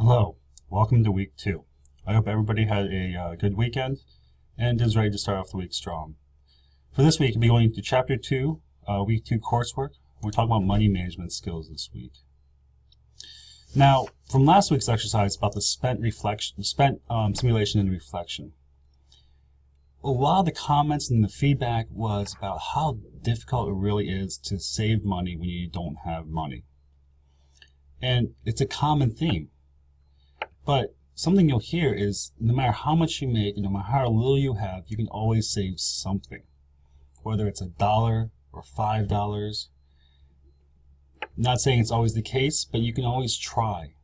Hello, welcome to week 2. I hope everybody had a good weekend and is ready to start off the week strong. For this week, we'll be going to Chapter 2, Week 2 coursework. We're talking about money management skills this week. Now, from last week's exercise about the simulation and reflection, a lot of the comments and the feedback was about how difficult it really is to save money when you don't have money. And it's a common theme. But something you'll hear is no matter how much you make, no matter how little you have, you can always save something. Whether it's $1 or $5. Not saying it's always the case, but you can always try.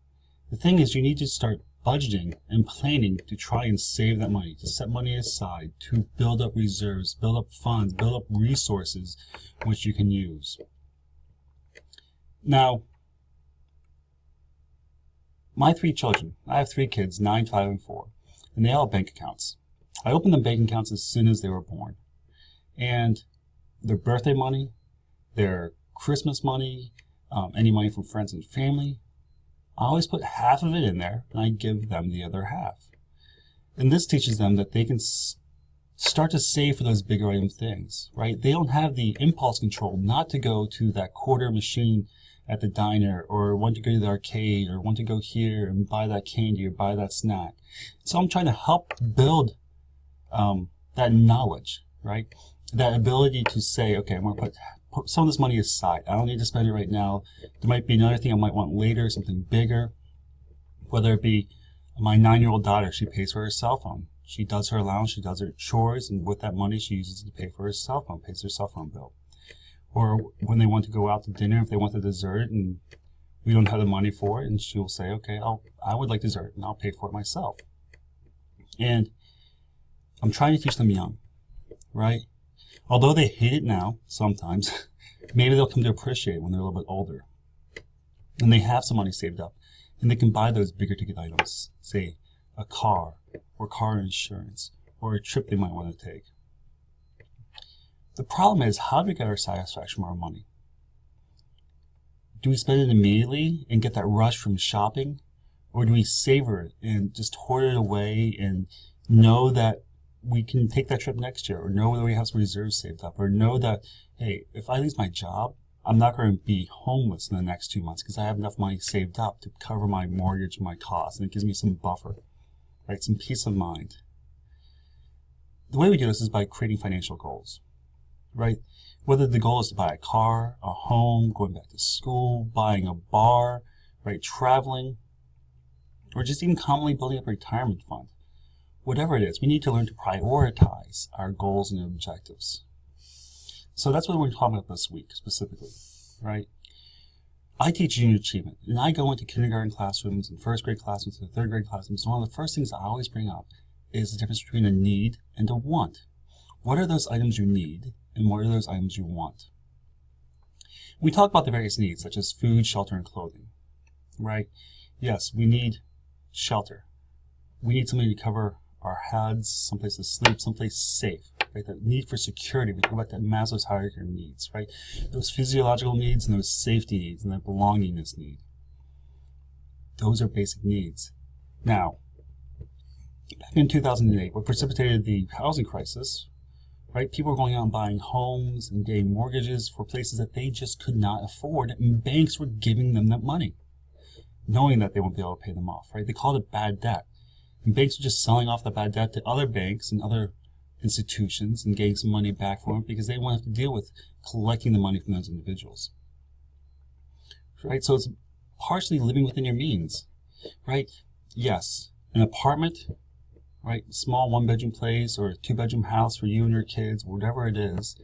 The thing is, you need to start budgeting and planning to try and save that money, to set money aside, to build up reserves, build up funds, build up resources which you can use. Now, my 3 children, I have 3 kids, 9, 5, and 4, and they all have bank accounts. I opened them bank accounts as soon as they were born. And their birthday money, their Christmas money, any money from friends and family, I always put half of it in there, and I give them the other half. And this teaches them that they can start to save for those bigger item things, right? They don't have the impulse control not to go to that quarter machine at the diner, or want to go to the arcade, or want to go here and buy that candy or buy that snack. So I'm trying to help build that knowledge, right? That ability to say, okay, I'm going to put some of this money aside. I don't need to spend it right now. There might be another thing I might want later, something bigger. Whether it be my 9-year-old daughter, she pays for her cell phone. She does her allowance, she does her chores, and with that money she uses to pay for her cell phone, pays her cell phone bill. Or when they want to go out to dinner, if they want the dessert and we don't have the money for it, and she will say, okay, I would like dessert and I'll pay for it myself. And I'm trying to teach them young, right? Although they hate it now, sometimes, maybe they'll come to appreciate it when they're a little bit older. And they have some money saved up, and they can buy those bigger ticket items, say a car, or car insurance, or a trip they might want to take. The problem is, how do we get our satisfaction from our money? Do we spend it immediately and get that rush from shopping? Or do we savor it and just hoard it away and know that we can take that trip next year, or know that we have some reserves saved up, or know that, hey, if I lose my job, I'm not going to be homeless in the next 2 months because I have enough money saved up to cover my mortgage and my costs, and it gives me some buffer, right? Some peace of mind. The way we do this is by creating financial goals. Right? Whether the goal is to buy a car, a home, going back to school, buying a bar, right, traveling, or just even commonly building up a retirement fund. Whatever it is, we need to learn to prioritize our goals and objectives. So that's what we're talking about this week specifically, right? I teach junior achievement, and I go into kindergarten classrooms and first grade classrooms and third grade classrooms. One of the first things I always bring up is the difference between a need and a want. What are those items you need? And what are those items you want? We talk about the various needs, such as food, shelter, and clothing, right? Yes, we need shelter. We need something to cover our heads, someplace to sleep, someplace safe, right? That need for security. We talk about that Maslow's hierarchy of needs, right? Those physiological needs and those safety needs and that belongingness need. Those are basic needs. Now, back in 2008, what precipitated the housing crisis, right? People were going out and buying homes and getting mortgages for places that they just could not afford, and banks were giving them that money, knowing that they won't be able to pay them off, right? They called it bad debt. And banks were just selling off the bad debt to other banks and other institutions and getting some money back for them because they didn't want to have to deal with collecting the money from those individuals, right? So it's partially living within your means, right? Yes, an apartment, right, small 1-bedroom place or a 2-bedroom house for you and your kids, whatever it is,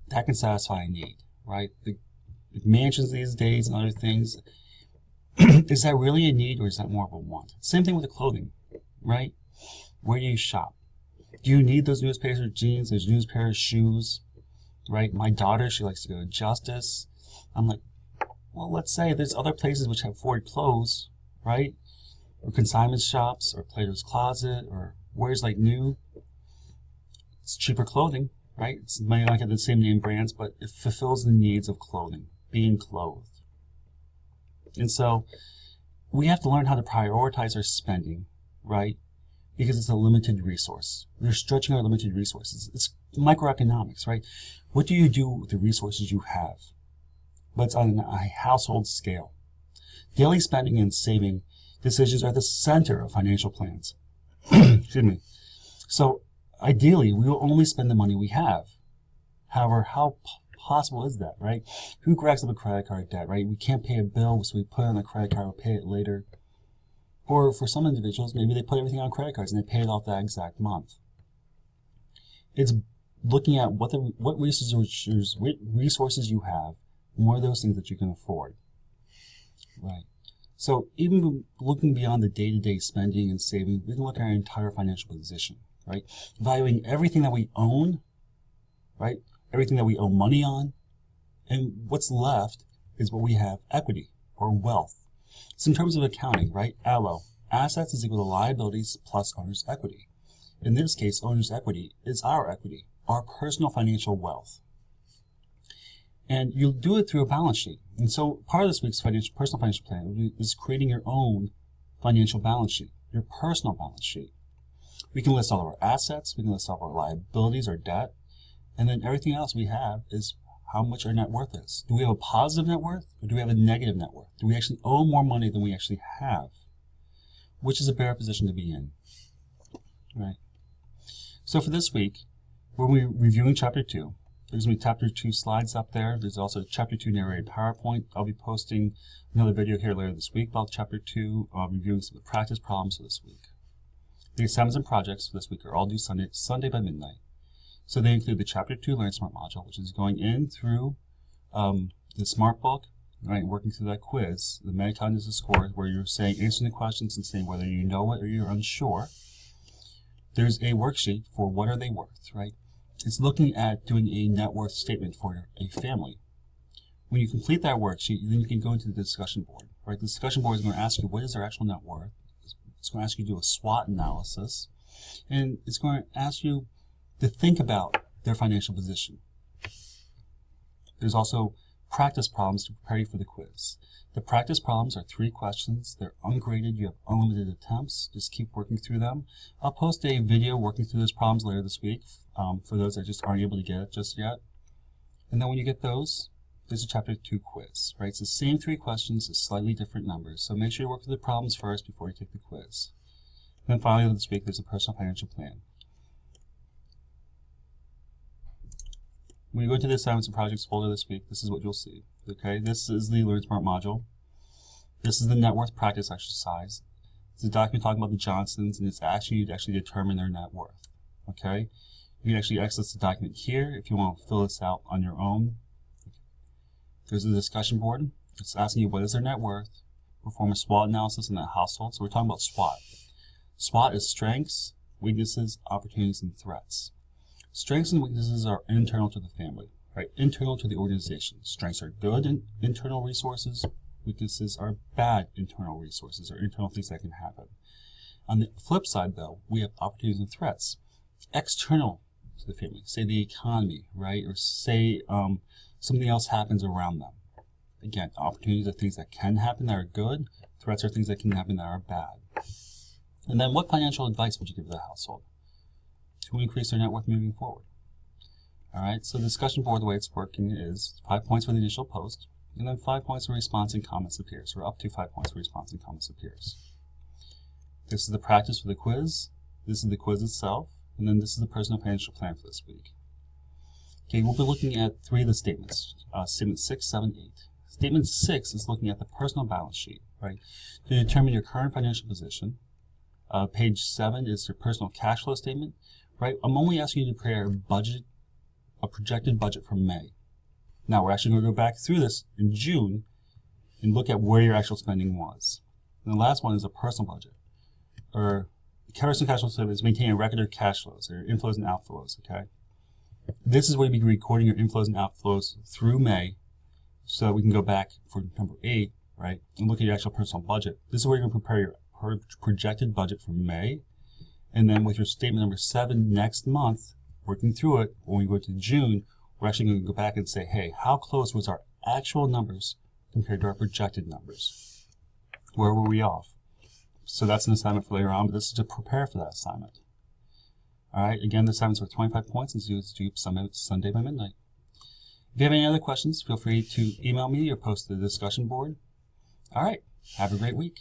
that can satisfy a need, right? The mansions these days and other things, is that really a need or is that more of a want? Same thing with the clothing, right? Where do you shop? Do you need those newest pairs of jeans, those newest pair of shoes, right? My daughter, she likes to go to Justice. I'm like, well, let's say there's other places which have Ford clothes, right? Or consignment shops, or Plato's Closet, or Where's Like New. It's cheaper clothing, right? It might not get the same name brands, but it fulfills the needs of clothing, being clothed. And so we have to learn how to prioritize our spending, right? Because it's a limited resource. We're stretching our limited resources. It's microeconomics, right? What do you do with the resources you have? But it's on a household scale. Daily spending and saving decisions are the center of financial plans. Excuse me. So ideally, we will only spend the money we have. However, how possible is that, right? Who grabs up a credit card debt, right? We can't pay a bill, so we put it on a credit card, we'll pay it later. Or for some individuals, maybe they put everything on credit cards and they pay it off that exact month. It's looking at what resources you have, and what are those things that you can afford, right? So even looking beyond the day-to-day spending and saving, we can look at our entire financial position, right? Valuing everything that we own, right? Everything that we owe money on, and what's left is what we have equity or wealth. So in terms of accounting, right? ALO, assets is equal to liabilities plus owner's equity. In this case, owner's equity is our equity, our personal financial wealth. And you'll do it through a balance sheet. And so part of this week's personal financial plan is creating your own financial balance sheet, your personal balance sheet. We can list all of our assets, we can list all of our liabilities or debt, and then everything else we have is how much our net worth is. Do we have a positive net worth or do we have a negative net worth? Do we actually owe more money than we actually have? Which is a better position to be in, right? So for this week, when we're reviewing Chapter 2, there's going to be Chapter 2 slides up there. There's also Chapter 2 narrated PowerPoint. I'll be posting another video here later this week about Chapter 2, reviewing some of the practice problems for this week. The assignments and projects for this week are all due Sunday by midnight. So they include the Chapter 2 Learn Smart module, which is going in through the Smart Book, right, working through that quiz, the metacognitive score, where you're answering the questions and saying whether you know it or you're unsure. There's a worksheet for what are they worth, right? It's looking at doing a net worth statement for a family. When you complete that worksheet, then you can go into the discussion board, right? The discussion board is going to ask you what is their actual net worth. It's going to ask you to do a SWOT analysis, and it's going to ask you to think about their financial position. There's also practice problems to prepare you for the quiz. The practice problems are 3 questions. They're ungraded. You have unlimited attempts. Just keep working through them. I'll post a video working through those problems later this week for those that just aren't able to get it just yet. And then when you get those, there's a Chapter 2 quiz, right? It's the same 3 questions, just slightly different numbers. So make sure you work through the problems first before you take the quiz. And then finally this week, there's a personal financial plan. When you go into the assignments and projects folder this week, this is what you'll see. Okay, this is the Learn Smart module. This is the net worth practice exercise. It's a document talking about the Johnsons, and it's asking you to actually determine their net worth. Okay, you can actually access the document here if you want to fill this out on your own. There's a discussion board. It's asking you what is their net worth. Perform a SWOT analysis in that household. So we're talking about SWOT. SWOT is strengths, weaknesses, opportunities, and threats. Strengths and weaknesses are internal to the family, right? Internal to the organization. Strengths are good internal resources. Weaknesses are bad internal resources or internal things that can happen. On the flip side, though, we have opportunities and threats. External to the family, say the economy, right? Or say something else happens around them. Again, opportunities are things that can happen that are good. Threats are things that can happen that are bad. And then what financial advice would you give to the household to increase their net worth moving forward? All right, so the discussion board, the way it's working is 5 points for the initial post, and then 5 points for response and comments of peers, or up to 5 points for response and comments of peers. This is the practice for the quiz, this is the quiz itself, and then this is the personal financial plan for this week. Okay, we'll be looking at 3 of the statements, statement 6, 7, 8. Statement 6 is looking at the personal balance sheet, right, to determine your current financial position. Page 7 is your personal cash flow statement, right? I'm only asking you to prepare a projected budget for May. Now we're actually going to go back through this in June and look at where your actual spending was. And the last one is a personal budget, or personal cash flow statement is maintaining a record of cash flows, or inflows and outflows, okay? This is where you'll be recording your inflows and outflows through May, so that we can go back for number 8, right, and look at your actual personal budget. This is where you're going to prepare your projected budget for May, and then with your statement number 7 next month, working through it, when we go to June, we're actually going to go back and say, hey, how close was our actual numbers compared to our projected numbers? Where were we off? So that's an assignment for later on, but this is to prepare for that assignment. All right, again, the assignment's worth 25 points and is due Sunday by midnight. If you have any other questions, feel free to email me or post to the discussion board. All right, have a great week.